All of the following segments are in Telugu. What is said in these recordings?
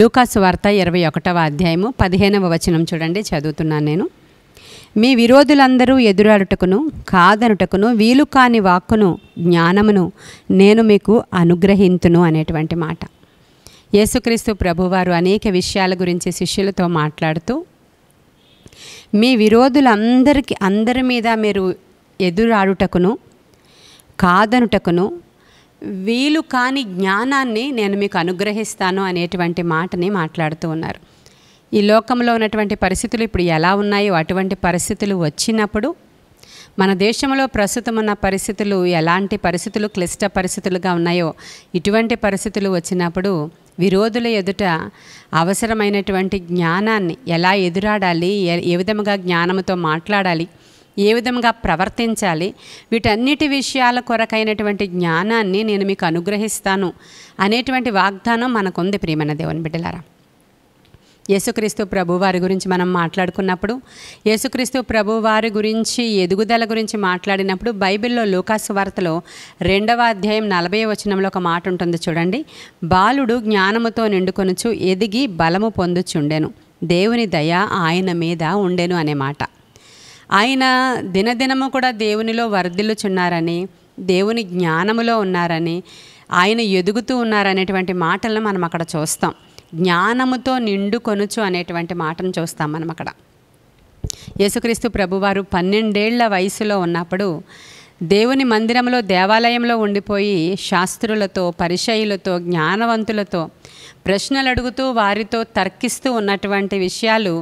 లూకాసు వార్త 21వ అధ్యాయము 15వ వచనం చూడండి, చదువుతున్నాను నేను. మీ విరోధులందరూ ఎదురాడుటకును కాదనుటకును వీలు కాని వాక్కును జ్ఞానమును నేను మీకు అనుగ్రహింతును అనేటువంటి మాట. యేసుక్రీస్తు ప్రభువారు అనేక విషయాల గురించి శిష్యులతో మాట్లాడుతూ, మీ అందరి మీద మీరు ఎదురాడుటకును కాదనుటకును వీలు కాని జ్ఞానాన్ని నేను మీకు అనుగ్రహిస్తాను అనేటువంటి మాటని మాట్లాడుతూ ఉన్నారు. ఈ లోకంలో ఉన్నటువంటి పరిస్థితులు ఇప్పుడు ఎలా ఉన్నాయో అటువంటి పరిస్థితులు వచ్చినప్పుడు, మన దేశంలో ప్రస్తుతం ఉన్న పరిస్థితులు ఎలాంటి పరిస్థితులు క్లిష్ట పరిస్థితులుగా ఉన్నాయో ఇటువంటి పరిస్థితులు వచ్చినప్పుడు విరోధుల ఎదుట అవసరమైనటువంటి జ్ఞానాన్ని ఎలా ఎదురాడాలి, ఏ విధముగా జ్ఞానంతో మాట్లాడాలి, ఏ విధంగా ప్రవర్తించాలి, వీటన్నిటి విషయాల కొరకైనటువంటి జ్ఞానాన్ని నేను మీకు అనుగ్రహిస్తాను అనేటువంటి వాగ్దానం మనకుంది. ప్రియమైన దేవుని బిడ్డలారా, యేసుక్రీస్తు ప్రభువారి గురించి మనం మాట్లాడుకున్నప్పుడు, యేసుక్రీస్తు ప్రభువారి గురించి ఎదుగుదల గురించి మాట్లాడినప్పుడు బైబిల్లో లూకాసు వార్తలో 2వ అధ్యాయం 40వ వచనంలో ఒక మాట ఉంటుంది చూడండి. బాలుడు జ్ఞానముతో నిండుకొనుచు ఎదిగి బలము పొందుచుండెను, దేవుని దయ ఆయన మీద ఉండెను అనే మాట. ఆయన దినదినము కూడా దేవునిలో వర్ధిల్లుచున్నారని, దేవుని జ్ఞానములో ఉన్నారని, ఆయన ఎదుగుతూ ఉన్నారనేటువంటి మాటలను మనం అక్కడ చూస్తాం. జ్ఞానముతో నిండుకొనుచు అనేటువంటి మాటను చూస్తాం మనం అక్కడ. యేసుక్రీస్తు ప్రభువారు 12 ఏళ్ల వయసులో ఉన్నప్పుడు దేవుని మందిరంలో దేవాలయంలో ఉండిపోయి శాస్త్రులతో పరిసయ్యులతో జ్ఞానవంతులతో ప్రశ్నలు అడుగుతూ వారితో తర్కిస్తూ ఉన్నటువంటి విషయాలు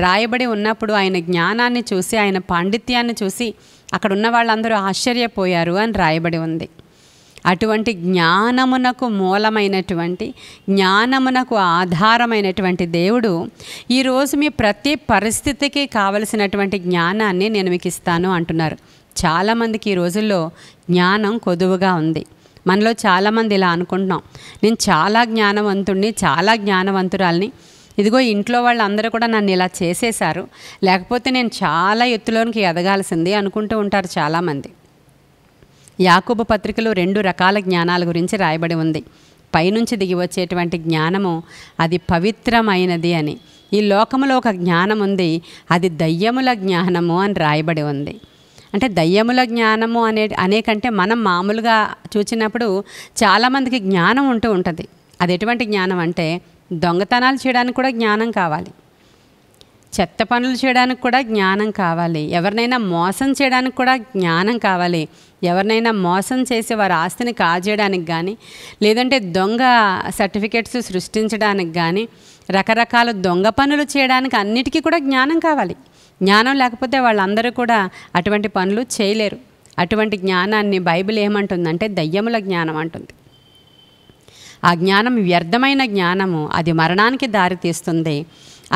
రాయబడి ఉన్నప్పుడు ఆయన జ్ఞానాన్ని చూసి ఆయన పాండిత్యాన్ని చూసి అక్కడ ఉన్న వాళ్ళందరూ ఆశ్చర్యపోయారు అని రాయబడి ఉంది. అటువంటి జ్ఞానమునకు మూలమైనటువంటి జ్ఞానమునకు ఆధారమైనటువంటి దేవుడు ఈరోజు మీ ప్రతి పరిస్థితికి కావలసినటువంటి జ్ఞానాన్ని నేను మీకు ఇస్తాను అంటున్నారు. చాలామందికి ఈ రోజుల్లో జ్ఞానం కొదువుగా ఉంది. మనలో చాలామంది ఇలా అనుకుంటున్నాం, నేను చాలా జ్ఞానవంతుడిని, చాలా జ్ఞానవంతురాల్ని, ఇదిగో ఇంట్లో వాళ్ళందరూ కూడా నన్ను ఇలా చేసేశారు, లేకపోతే నేను చాలా ఎత్తులోనికి ఎదగాల్సింది అనుకుంటూ ఉంటారు చాలామంది. యాకోబు పత్రికలో 2 రకాల జ్ఞానాల గురించి రాయబడి ఉంది. పైనుంచి దిగి వచ్చేటువంటి జ్ఞానము అది పవిత్రమైనది అని. ఈ లోకములో ఒక జ్ఞానం ఉంది, అది దయ్యముల జ్ఞానము అని రాయబడి ఉంది. అంటే దయ్యముల జ్ఞానము అనేకంటే మనం మామూలుగా చూసినప్పుడు చాలామందికి జ్ఞానం ఉంటూ ఉంటుంది. అది ఎటువంటి జ్ఞానం అంటే, దొంగతనాలు చేయడానికి కూడా జ్ఞానం కావాలి, చెత్త పనులు చేయడానికి కూడా జ్ఞానం కావాలి, ఎవరినైనా మోసం చేయడానికి కూడా జ్ఞానం కావాలి, ఎవరినైనా మోసం చేసి వారి ఆస్తిని కాజేయడానికి కానీ, లేదంటే దొంగ సర్టిఫికెట్స్ సృష్టించడానికి కానీ, రకరకాల దొంగ పనులు చేయడానికి అన్నిటికీ కూడా జ్ఞానం కావాలి. జ్ఞానం లేకపోతే వాళ్ళందరూ కూడా అటువంటి పనులు చేయలేరు. అటువంటి జ్ఞానాన్ని బైబిల్ ఏమంటుందంటే దయ్యముల జ్ఞానం అంటుంది. ఆ జ్ఞానం వ్యర్థమైన జ్ఞానము, అది మరణానికి దారితీస్తుంది,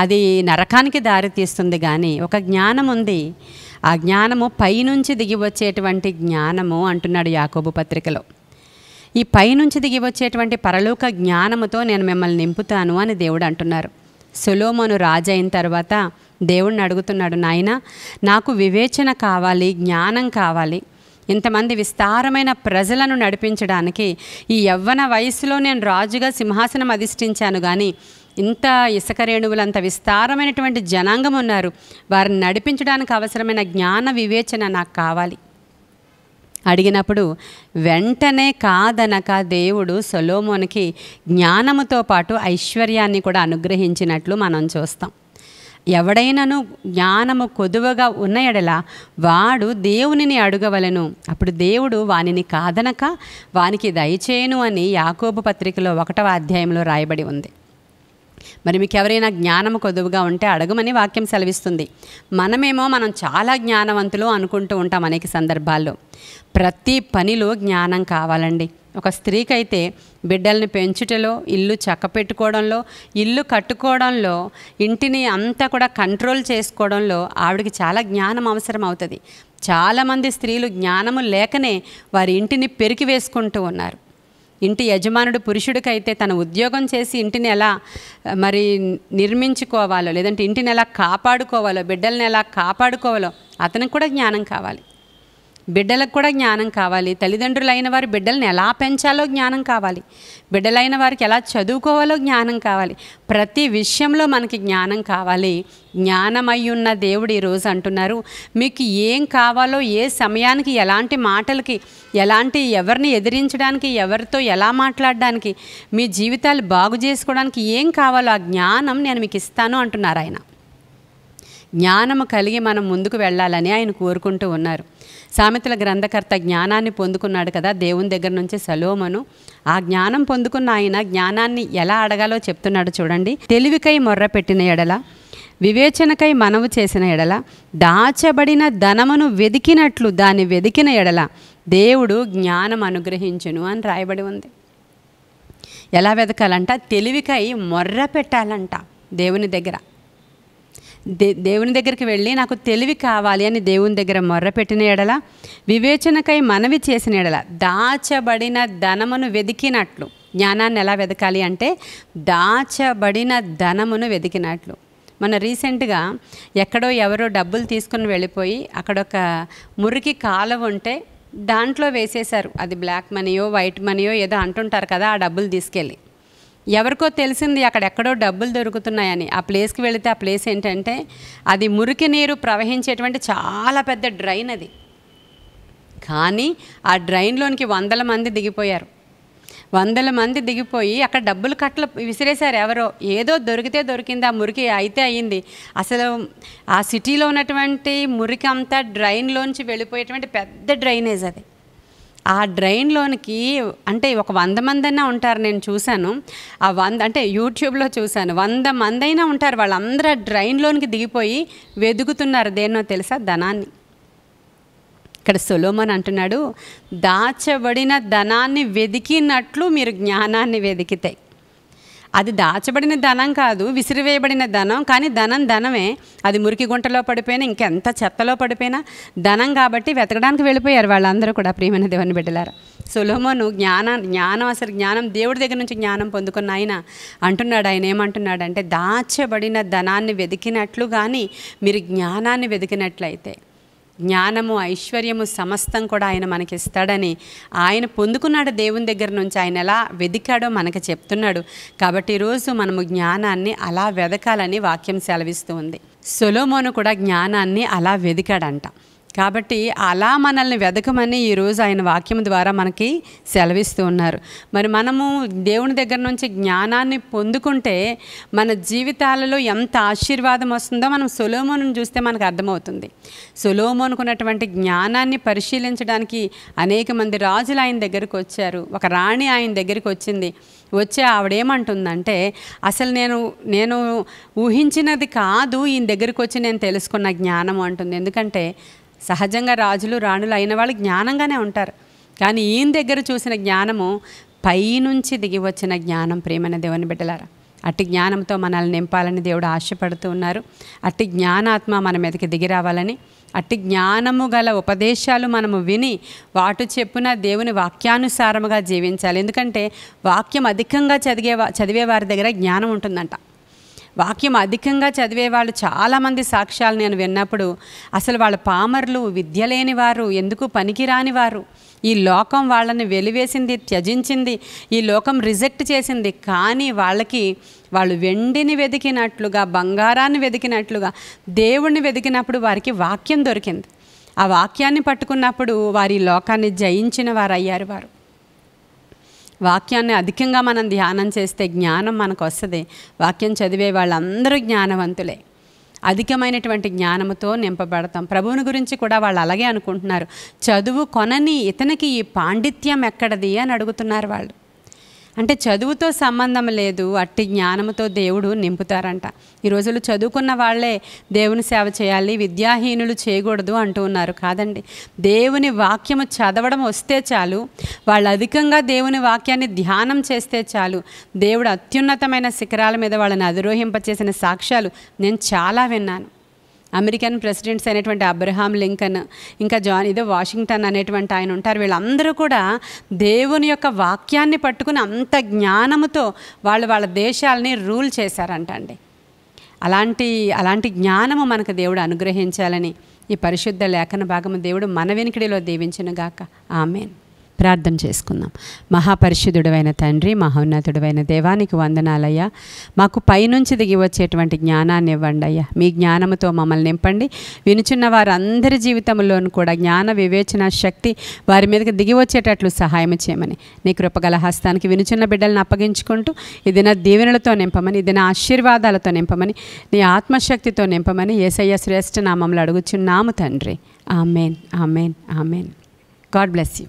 అది నరకానికి దారితీస్తుంది. కానీ ఒక జ్ఞానం ఉంది, ఆ జ్ఞానము పైనుంచి దిగి వచ్చేటువంటి జ్ఞానము అంటున్నాడు యాకోబు పత్రికలో. ఈ పైనుంచి దిగి వచ్చేటువంటి పరలోక జ్ఞానముతో నేను మిమ్మల్ని నింపుతాను అని దేవుడు అంటున్నారు. సొలొమోను రాజు అయిన తర్వాత దేవుడిని అడుగుతున్నాడు, నాయనా నాకు వివేచన కావాలి, జ్ఞానం కావాలి, ఇంతమంది విస్తారమైన ప్రజలను నడిపించడానికి ఈ యవ్వన వయసులో నేను రాజుగా సింహాసనం అధిష్ఠించాను, కానీ ఇంత ఇసుక రేణువులంత విస్తారమైనటువంటి జనాంగం ఉన్నారు, వారిని నడిపించడానికి అవసరమైన జ్ఞాన వివేచన నాకు కావాలి అడిగినప్పుడు వెంటనే కాదనక దేవుడు సొలొమోనుకి జ్ఞానముతో పాటు ఐశ్వర్యాన్ని కూడా అనుగ్రహించినట్లు మనం చూస్తాం. ఎవడైనాను జ్ఞానము కొదువగా ఉన్న ఎడల వాడు దేవునిని అడగవలెను, అప్పుడు దేవుడు వానిని కాదనక వానికి దయచేయను అని యాకోబు పత్రికలో 1వ అధ్యాయంలో రాయబడి ఉంది. మరి మీకు ఎవరైనా జ్ఞానము కొదువుగా ఉంటే అడగమని వాక్యం సెలవిస్తుంది. మనం చాలా జ్ఞానవంతులు అనుకుంటూ ఉంటాం అనేక సందర్భాల్లో. ప్రతి పనిలో జ్ఞానం కావాలండి. ఒక స్త్రీకి అయితే బిడ్డల్ని పెంచుటలో, ఇల్లు చక్కపెట్టుకోవడంలో, ఇల్లు కట్టుకోవడంలో, ఇంటిని అంతా కూడా కంట్రోల్ చేసుకోవడంలో ఆవిడకి చాలా జ్ఞానం అవసరం అవుతుంది. చాలామంది స్త్రీలు జ్ఞానము లేకనే వారి ఇంటిని పెరికి వేసుకుంటూ ఉన్నారు. ఇంటి యజమానుడు పురుషుడికైతే తన ఉద్యోగం చేసి ఇంటిని ఎలా మరి నిర్మించుకోవాలో, లేదంటే ఇంటిని ఎలా కాపాడుకోవాలో, బిడ్డల్ని ఎలా కాపాడుకోవాలో అతనికి కూడా జ్ఞానం కావాలి. బిడ్డలకు కూడా జ్ఞానం కావాలి. తల్లిదండ్రులైన వారి బిడ్డలను ఎలా పెంచాలో జ్ఞానం కావాలి. బిడ్డలైన వారికి ఎలా చదువుకోవాలో జ్ఞానం కావాలి. ప్రతి విషయంలో మనకి జ్ఞానం కావాలి. జ్ఞానమయ్యున్న దేవుడు ఈరోజు అంటున్నారు, మీకు ఏం కావాలో, ఏ సమయానికి, ఎలాంటి మాటలకి, ఎవరిని ఎదిరించడానికి, ఎవరితో ఎలా మాట్లాడడానికి, మీ జీవితాలు బాగు చేసుకోవడానికి ఏం కావాలో ఆ జ్ఞానం నేను మీకు ఇస్తాను అంటున్నారు ఆయన. జ్ఞానము కలిగి మనం ముందుకు వెళ్ళాలని ఆయన కోరుకుంటూ ఉన్నారు. సామెతల గ్రంథకర్త జ్ఞానాన్ని పొందుకున్నాడు కదా దేవుని దగ్గర నుంచి సొలొమోను. ఆ జ్ఞానం పొందుకున్న ఆయన జ్ఞానాన్ని ఎలా అడగాలో చెప్తున్నాడు చూడండి. తెలివికై మొర్ర పెట్టిన ఎడల, వివేచనకై మనవు చేసిన ఎడల, దాచబడిన ధనమును వెదికినట్లు దాన్ని వెదికిన ఎడల దేవుడు జ్ఞానం అనుగ్రహించును అని రాయబడి ఉంది. ఎలా వెదకాలంట? తెలివికై మొర్ర పెట్టాలంట దేవుని దగ్గర. దేవుని దగ్గరికి వెళ్ళి నాకు తెలివి కావాలి అని దేవుని దగ్గర మొర్రపెట్టిన ఎడల, వివేచనకై మనవి చేసిన ఎడల, దాచబడిన ధనమును వెదికినట్లు. జ్ఞానాన్ని ఎలా వెదకాలి అంటే దాచబడిన ధనమును వెదికినట్లు. మన రీసెంట్గా ఎక్కడో ఎవరో డబ్బులు తీసుకుని వెళ్ళిపోయి అక్కడ ఒక మురికి కాలువ ఉంటే దాంట్లో వేసేశారు. అది బ్లాక్ మనీయో వైట్ మనీయో ఏదో అంటుంటారు కదా, ఆ డబ్బులు తీసుకెళ్ళి. ఎవరికో తెలిసింది అక్కడెక్కడో డబ్బులు దొరుకుతున్నాయని. ఆ ప్లేస్కి వెళితే ఆ ప్లేస్ ఏంటంటే అది మురికి నీరు ప్రవహించేటువంటి చాలా పెద్ద డ్రైన్ అది. కానీ ఆ డ్రైన్లోనికి 100 మంది దిగిపోయారు. 100 మంది దిగిపోయి అక్కడ డబ్బులు కట్టలు విసిరేశారు. ఎవరో ఏదో దొరికితే దొరికింది, ఆ మురికి అయితే అయ్యింది. అసలు ఆ సిటీలో ఉన్నటువంటి మురికి అంతా డ్రైన్లోంచి వెళ్ళిపోయేటువంటి పెద్ద డ్రైనేజ్ అది. ఆ డ్రైన్లోనికి అంటే ఒక 100 మంది అయినా ఉంటారు. నేను చూశాను ఆ 100 అంటే యూట్యూబ్లో చూశాను. 100 మంది అయినా ఉంటారు. వాళ్ళందరూ డ్రైన్లోనికి దిగిపోయి వెతుకుతున్నారు. దేన్నో తెలుసా? ధనాన్ని. ఇక్కడ సొలొమోను అంటున్నాడు, దాచబడిన ధనాన్ని వెదికినట్లు మీరు జ్ఞానాన్ని వెదికితే. అది దాచబడిన ధనం కాదు, విసిరివేయబడిన ధనం. కానీ ధనమే. అది మురికి గుంటలో పడిపోయినా, ఇంకెంత చెత్తలో పడిపోయినా ధనం కాబట్టి వెతకడానికి వెళ్ళిపోయారు వాళ్ళందరూ కూడా. ప్రియమైన దేవుని బిడ్డలారా, సొలొమోను జ్ఞానం దేవుడి దగ్గర నుంచి జ్ఞానం పొందుకున్న ఆయన అంటున్నాడు. ఆయన ఏమంటున్నాడంటే దాచబడిన ధనాన్ని వెతికినట్లు కానీ మీరు జ్ఞానాన్ని వెతికినట్లయితే జ్ఞానము, ఐశ్వర్యము సమస్తం కూడా ఆయన మనకిస్తాడని ఆయన పొందుకున్నాడు దేవుని దగ్గర నుంచి. ఆయన ఎలా వెదికాడో మనకు చెప్తున్నాడు. కాబట్టి ఈరోజు మనము జ్ఞానాన్ని అలా వెదకాలని వాక్యం సెలవిస్తూ ఉంది. సొలొమోను కూడా జ్ఞానాన్ని అలా వెదికాడంట. కాబట్టి అలా మనల్ని వెదకమని ఈరోజు ఆయన వాక్యం ద్వారా మనకి సెలవిస్తూ ఉన్నారు. మరి మనము దేవుని దగ్గర నుంచి జ్ఞానాన్ని పొందుకుంటే మన జీవితాలలో ఎంత ఆశీర్వాదం వస్తుందో మనం సొలొమోనును చూస్తే మనకు అర్థమవుతుంది. సొలొమోనుకు ఉన్నటువంటి జ్ఞానాన్ని పరిశీలించడానికి అనేక మంది రాజులు ఆయన దగ్గరికి వచ్చారు. ఒక రాణి ఆయన దగ్గరికి వచ్చింది. వచ్చి ఆవిడేమంటుందంటే, అసలు నేను ఊహించినది కాదు ఈయన దగ్గరికి వచ్చి నేను తెలుసుకున్న జ్ఞానం అంటుంది. ఎందుకంటే సహజంగా రాజులు రాణులు అయిన వాళ్ళు జ్ఞానంగానే ఉంటారు. కానీ ఈయన దగ్గర చూసిన జ్ఞానము పైనుంచి దిగి వచ్చిన జ్ఞానం. ప్రియమైన దేవుని బిడ్డలారా, అట్టి జ్ఞానంతో మనల్ని నింపాలని దేవుడు ఆశపడుతూ ఉన్నారు. అట్టి జ్ఞానాత్మ మన మీదకి దిగి రావాలని, అట్టి జ్ఞానము గల ఉపదేశాలు మనము విని వాటి చెప్పున దేవుని వాక్యానుసారముగా జీవించాలి. ఎందుకంటే వాక్యం అధికంగా చదివే వారి దగ్గర జ్ఞానం ఉంటుందంట. వాక్యం అధికంగా చదివే వాళ్ళు చాలామంది సాక్ష్యాలు నేను విన్నప్పుడు అసలు వాళ్ళ పామర్లు, విద్య లేని వారు, ఎందుకు పనికిరాని వారు. ఈ లోకం వాళ్ళని వెలివేసింది, త్యజించింది, ఈ లోకం రిజెక్ట్ చేసింది. కానీ వాళ్ళు వెండిని వెతికినట్లుగా, బంగారాన్ని వెతికినట్లుగా దేవుణ్ణి వెతికినప్పుడు వారికి వాక్యం దొరికింది. ఆ వాక్యాన్ని పట్టుకున్నప్పుడు వారి లోకాన్ని జయించిన వారు అయ్యారు. వారు వాక్యాన్ని అధికంగా మనం ధ్యానం చేస్తే జ్ఞానం మనకు వస్తుంది. వాక్యం చదివే వాళ్ళందరూ జ్ఞానవంతులే. అధికమైనటువంటి జ్ఞానముతో నింపబడతాం. ప్రభువుని గురించి కూడా వాళ్ళు అలాగే అనుకుంటున్నారు. చదువు కొనని ఇతనికి ఈ పాండిత్యం ఎక్కడది అని అడుగుతున్నారు వాళ్ళు. అంటే చదువుతో సంబంధం లేదు, అట్టి జ్ఞానముతో దేవుడు నింపుతారంట. ఈ రోజులు చదువుకున్న వాళ్ళే దేవుని సేవ చేయాలి, విద్యాహీనులు చేయకూడదు అంటూ ఉన్నారు. కాదండి, దేవుని వాక్యము చదవడం వస్తే చాలు, వాళ్ళు అధికంగా దేవుని వాక్యాన్ని ధ్యానం చేస్తే చాలు, దేవుడు అత్యున్నతమైన శిఖరాల మీద వాళ్ళని అధిరోహింపచేసిన సాక్ష్యాలు నేను చాలా విన్నాను. అమెరికన్ ప్రెసిడెంట్స్ అయినటువంటి అబ్రహాం లింకన్, ఇంకా వాషింగ్టన్ అనేటువంటి ఆయన ఉంటారు. వీళ్ళందరూ కూడా దేవుని యొక్క వాక్యాన్ని పట్టుకుని అంత జ్ఞానముతో వాళ్ళ దేశాలని రూల్ చేశారంట అండి. అలాంటి జ్ఞానము మనకు దేవుడు అనుగ్రహించాలని ఈ పరిశుద్ధ లేఖన భాగము దేవుడు మన వెనుకడిలో దీవించునుగాక. ఆమేన్. ప్రార్థన చేసుకుందాం. మహాపరిశుద్ధుడైన తండ్రి, మహోన్నతుడైన దేవానికి వందనాలయ్యా. మాకు పైనుంచి దిగి వచ్చేటువంటి జ్ఞానాన్ని ఇవ్వండి అయ్యా. మీ జ్ఞానముతో మమ్మల్ని నింపండి. వినుచున్న వారందరి జీవితంలోనూ కూడా జ్ఞాన వివేచన శక్తి వారి మీదకి దిగి వచ్చేటట్లు సహాయం చేయమని నీ కృపగల హస్తానికి వినుచున్న బిడ్డలను అప్పగించుకుంటూ ఈ దిన దీవెనలతో నింపమని, ఈ దిన ఆశీర్వాదాలతో నింపమని, నీ ఆత్మశక్తితో నింపమని యేసయ్య శ్రేష్ఠ నామములో అడుగుచున్నాము తండ్రి. ఆమేన్, ఆమేన్, ఆమేన్. God bless you.